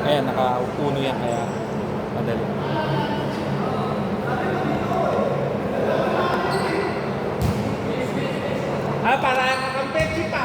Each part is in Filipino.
Ayan, nakaupuno yan kaya madali. Para kakampechi pa.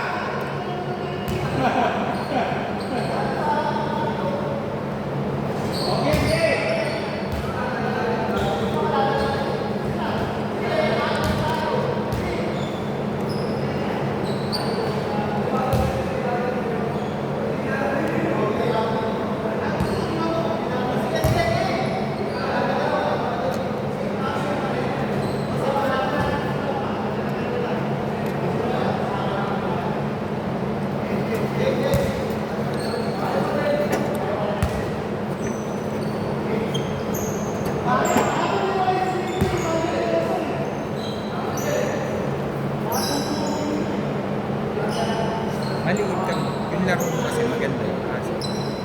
Maliit kami. Yung laro mo kasi maganda yun. Kasi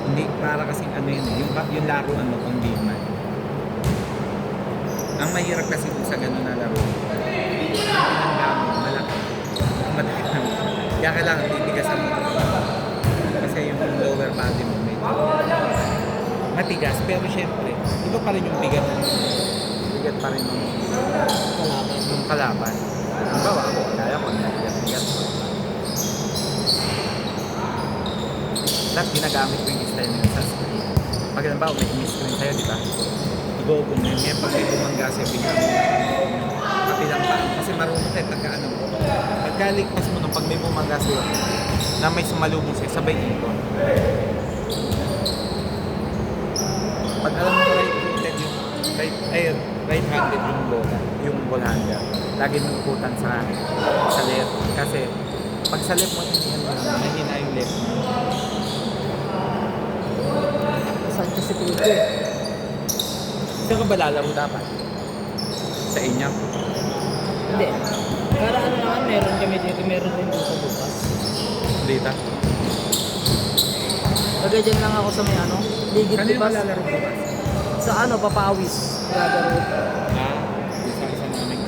hindi, para kasing ano yun, yung laro ano, pang man. Ang mahirap kasi dun sa gano'n na laro, ang gamit, malaki. Madali lang. Kaya kailangan titigasan mo. Kasi yung lower body mo medyo matigas. Pero syempre, iba pa rin yung bigat. Bigat pa rin yung kalaban. Ang bawa ako, kaya ko na bigat. Lahat ginagamit ko yung style nila sa screen. Pag halimbawa may screen sa'yo, di ba? I-go-go na yun. Ngayon pag may bumangga sa'yo, bigla mo kapilang pa. Kasi marunong tayo pagka ano mo. Pagkaligtas mo nung pag may bumangga sa'yo, na may sumalubong sa'yo, sabay ikon. Pag alam mo right-handed yung right-handed yung bola, yung ball handler, lagi mo ikutan sa left. Kasi pag sa left mo, hindi mo mahina yung left mo. Saan kasi pwede eh. Saan ka ba lalaro dapat? Sa inyo? Hindi. Para ano naman, meron kami dito, meron din dito bukas. Dito? Bagay dyan lang ako sa may ano, ligid Kanino bukas. ba lalaro bukas? Sa ano, papawis. Lalaro. Isa namin.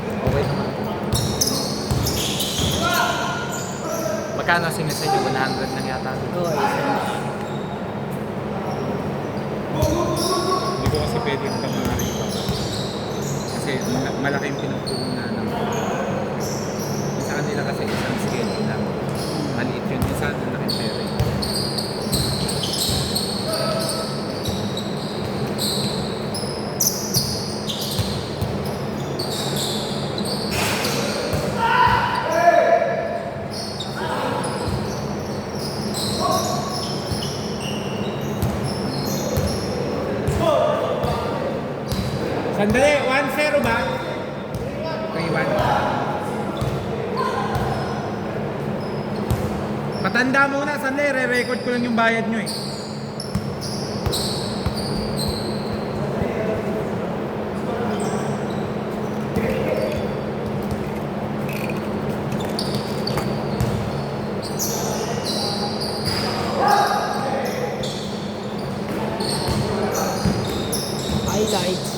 Okay naman. Magkano sinisa nyo? 100 lang yata. Oo, Hindi ko kasi pwede yung pamari pa. Kasi malaki yung pinagpunan ng sa kanila kasi isang schedule lang. Maliit yun. Isa na laking pera. Sandali, 1-0 ba? Okay, 1. Patanda muna, sandali, re-record ko lang yung bayad nyo eh. highlights.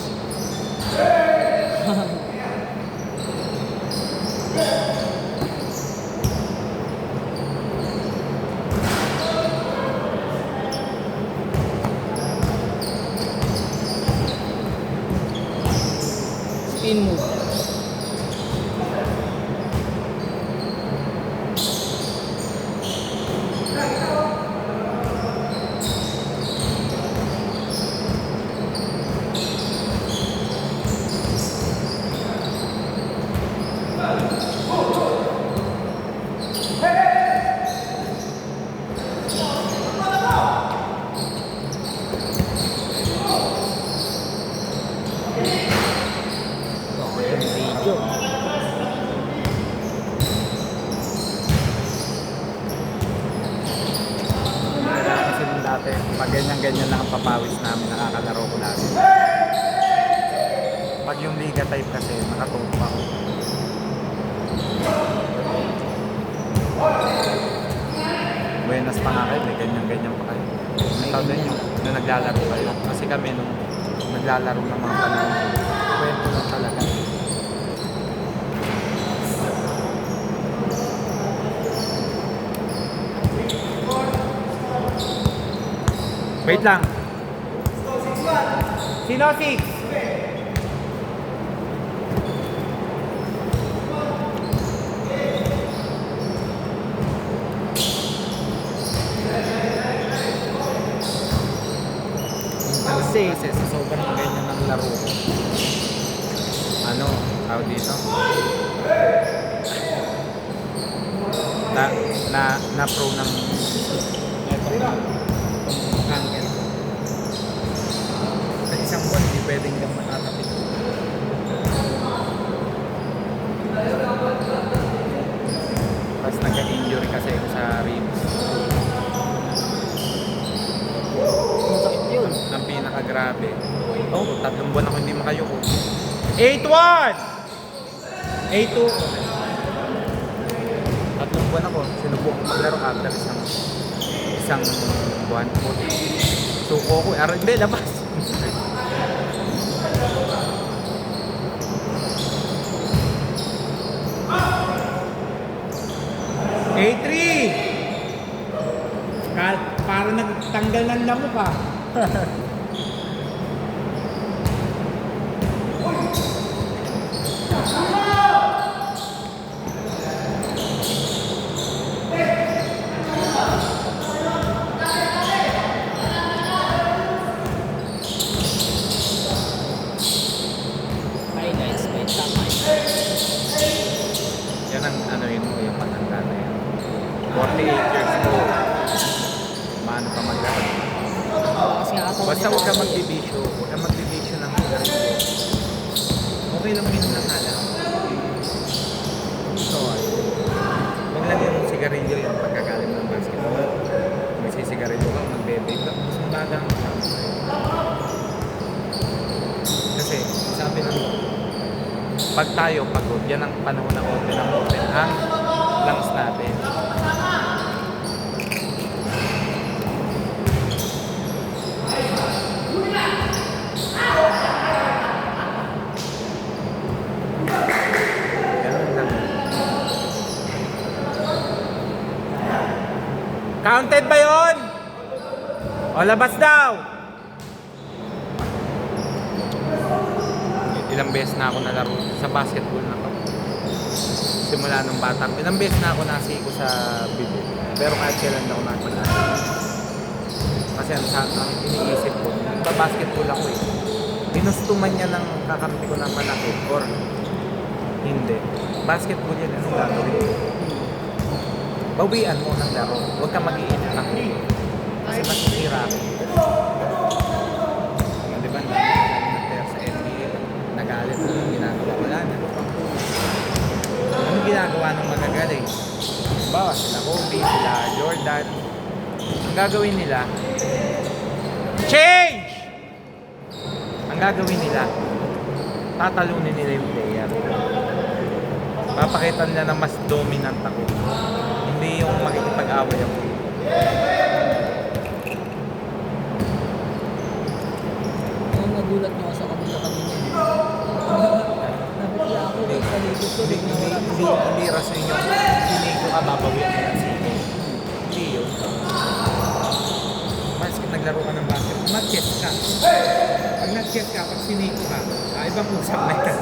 Spin move. Video. Kasi nung dati, pag ganyan-ganyan lang ang papawis namin, nakakalaro ko lagi. Pag yung liga type kasi, nakatupa ako. Buenas pa nga kayo, may ganyan-ganyan pa kayo. Ikaw din yung na naglalaro kayo. Kasi kami nung naglalaro ng mga panahon, kwento lang talaga. Wait lang. Sino 6? Kasi sa sobrang ganyan ng laro ko. Ano, tawag dito? Na pro ng hangin. Sa isang buwan, hindi pwedeng kang matatapit. Tapos nagka-injury kasi ako sa ribs. Masakit yun. Ang pinakagrabe. Oh, 3 buwan ako hindi makayuko. 8-1! 8-2. 3 buwan ako. Sinubukan ko maglaro after isang buwan. Suko ko. Hindi, labas. Para nagtanggal ng lamok ah. Highlights, may tamay. Yan ang ano yun mo, yung patanda na yan. 48 years old. Maano pa maglaro. Kasi nga katawan Basta niya huwag ka dati. magbibisyo. Huwag ka magbibisyo ng sigarilyo. Okay lang minom ng alak. So, huwag lang yung sigarilyo yung pagkakalim ng basketball. Magsisigarilyo ka, magbe-vape ka. Mas mabaga ang kasama sa'yo. Kasi, sabi ng pag tayo pagod, yan ang panahon ng open ang lungs natin. Ganun lang. Counted ba yun? O labas daw! Ilang beses na ako nalaro sa basketball na to. Simula nung bata ko. Ilang beses na ako nasiko sa bibo. Pero kahit kailan ako nakapalaro. Kasi ang iniisip ko, basketball ako eh. Ginustuman niya ng kakampi ko ng malaki or hindi. Basketball yan, anong gagawin ko? Bawian mo ng laro. Huwag ka mag-iinit ng ulo. Kasi masisira ako. Di ba? Nag-player sa NBA. Nagalit na yung ginagawa. Wala na. Ano ginagawa ng magagaling? Bawa sila Kobe, sila Jordan. Ang gagawin nila, change! Ang gagawin nila, tatalunin nila yung player. Papakita nila na mas dominant ako. Hindi yung makikipag-away ako. Ang nagulat niyo sa kabila kanina. Nabigla ako eh. Kalikot ko. Hindi rason yung sinigo ka, babawian mo ng sinigo. Hindi yun. Mas naglaro ka ng basketball, mag-chess ka. Pag nag-chess ka, pag sinigo ka, ibang usap na yan.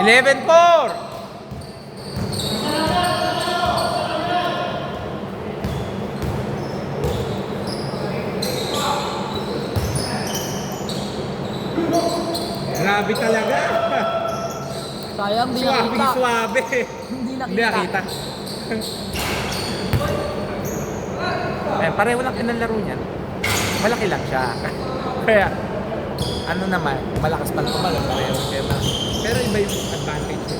Eleven four. Grabe talaga. Sayang, di nakita. Suwabe. Hindi Hindi nakita. nakita. Eh, pareho lang kinalaro niyan. Malaki lang siya. Kaya, ano naman, malakas pa tumagal. Pareho. Pero iba yung advantage niya.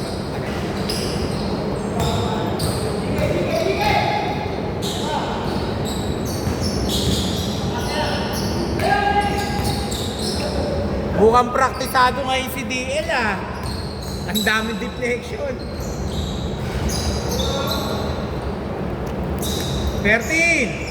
Mukhang praktisado ngayon si DL ah. Ang daming deflection. 13.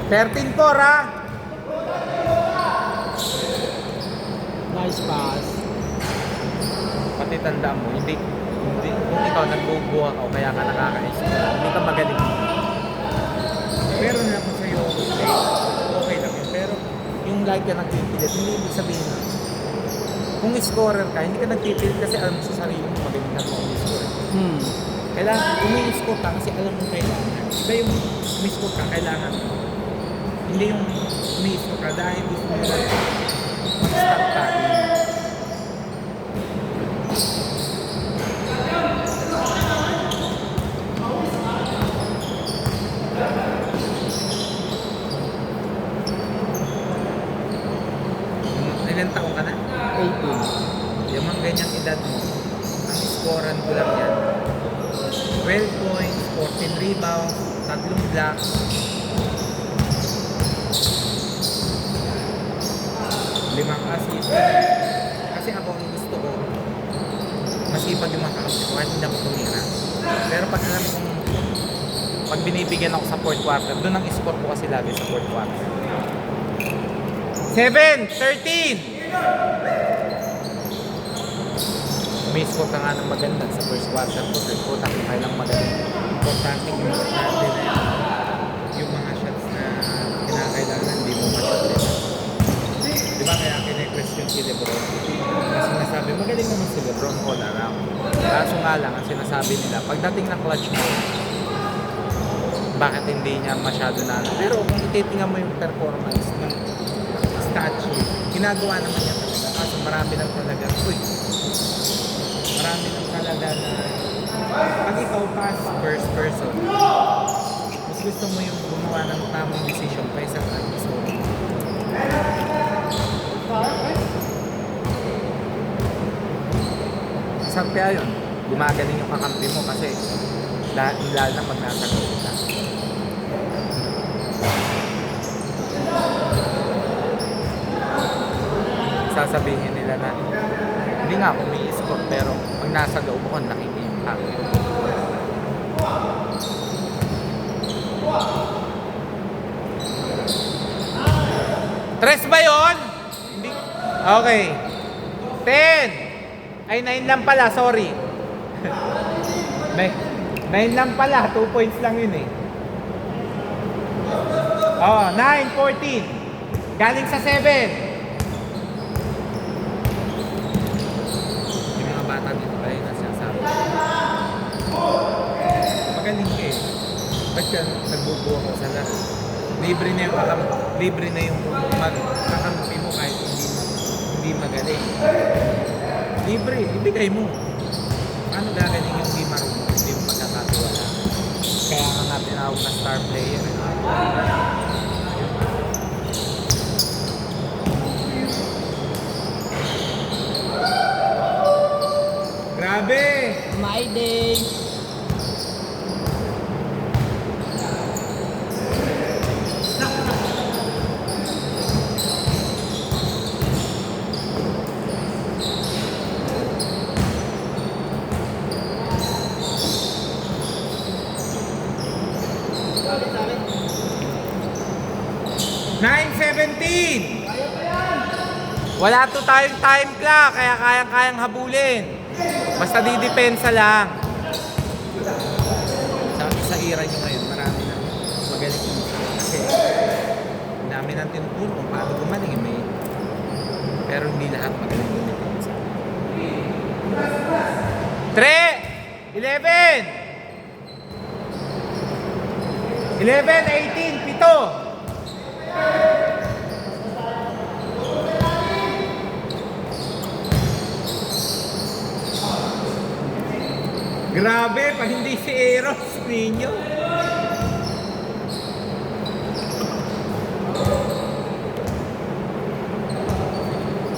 13-4 ha. Nice pass. Pati tandaan mo, hindi, kung ikaw nagbubuha ka o kaya ka nakaka-score, hindi ka magaling. Pero na ako sa'yo, okay lang yun. Pero yung like ka nagpipilit, hindi ibig sabihin na kung scorer ka, hindi ka nagpipilit kasi alam mo sa sarili mo magaling ka kung scorer. Kailangan, umi-score ka kasi alam mo kailangan. Iba yung umi-score ka, kailangan mo. Hindi yung umi-score ka dahil gusto mo lang mag-stop ka. Ilan taong ka na? 18. Yung mga ganyang edad mo, ang scorean ko lang yan. 12 points, 14 rebounds, 3 blocks. 5 assist. Kasi ako ang gusto ko, masipag yung mga kakampi ko kahit hindi ako tumira. Pero pag alam kong, pag binibigyan ako sa fourth quarter, doon ang score ko kasi lagi sa fourth quarter. 7-13! May score ka nga ng maganda sa first quarter ko, third quarter, kailang maganda. Importante yung yung mga shots na kinakailangan, hindi mo ma-shot. Diba kaya kine-question si Lebron? Kasi sinasabi, magaling naman si Lebron all around. Kaso nga lang, ang sinasabi nila, pagdating ng clutch mo, bakit hindi niya masyado na. Pero kung ititingnan mo yung performance ng statue, ginagawa naman niya talaga. Kaso marami lang talaga, marami lang talaga na pag ikaw pass first person, mas gusto mo yung gumawa ng tamang decision kaysa gusto mo. Isang kaya yun, gumagaling yung kakampi mo kasi lalo na pag nasa goal ka. Sasabihin nila na hindi nga ako may score pero pag nasa loob ko nakiki-impact. Tres ba yun? Hindi. Okay. 10. Ay 9 lang pala, sorry. 9 lang pala, 2 points lang yun eh. Oh, 9-14. Galing sa 7. Bata dito kayo na sinasabi. Magaling ka eh. Ba't ka nagbubuha ko sa laro? Libre na yung kakampi mo kahit hindi magaling. Libre, ibigay mo. Paano gagaling yung hindi marunong? Hindi mo magkakatuwala. Kaya nga nga tinawag na star player. Grabe! My day! Wala to tayong time clock, kaya kayang-kayang habulin. Basta didepensa lang. Sa era nyo ngayon, marami na magaling yung kasi dami nang tinuturo kung paano gumaling. Pero hindi lahat magaling yung depensa. 3, 11, 18, 7. Grabe, pa hindi si Eros ninyo.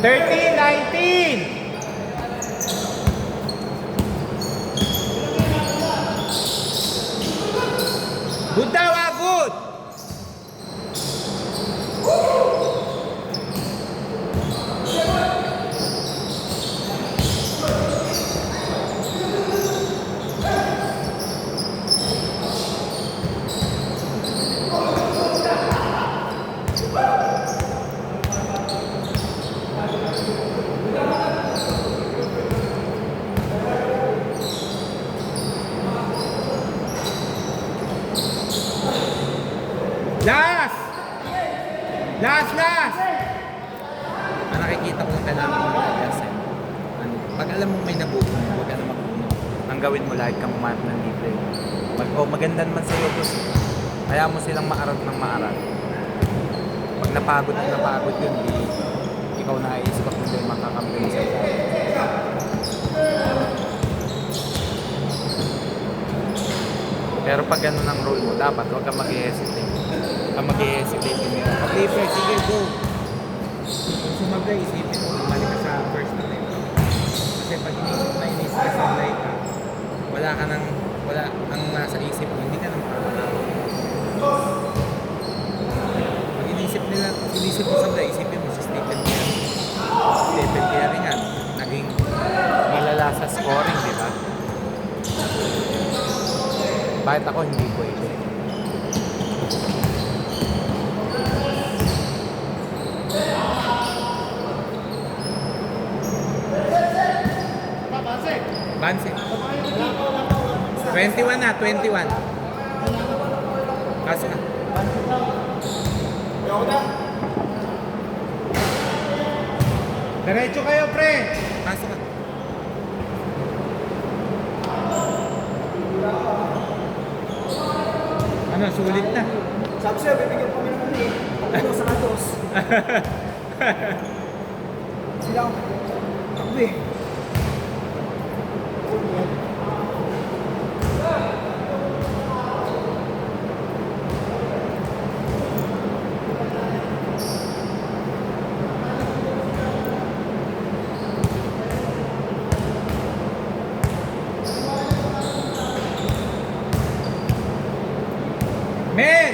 $13, 19. Good daw, good. alam mo may nabubuo, huwag ka na magpuno. Ang gawin mo, lahat kang umanap ng libre. Maganda naman sa'yo, boss. Kaya mo silang maarat ng maarat. Pag napagod yun, ikaw na i-stop mo din makakampi mo sa lahat. Pero pag ganun ang role mo, dapat huwag kang mag-hesitate. Huwag kang mag-hesitate. Okay, Fred, sige, go. Kung sumablay, isipin mo, bumalik ka sa first na rin. Kasi pag inisip ka sa light ka, wala ang nasa isip mo, hindi ka na makakalaman. Pag inisip mo sa light, isipin mo si Stephen Curry. Stephen Curry nga, naging malala sa scoring, di ba? Bakit ako hindi pwede? Banse. 21 na, 21. Kaso na. Diretso kayo, pre! Kaso na. Ano, sulit na. Sabi sa'yo, bibigyan kami ng mali. Ako sa katos. Sila ako. Takbo eh. Mel!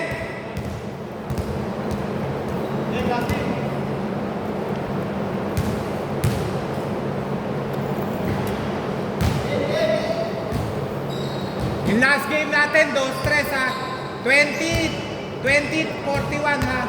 Yung last game natin, 2-3 ha. 20-41 ha.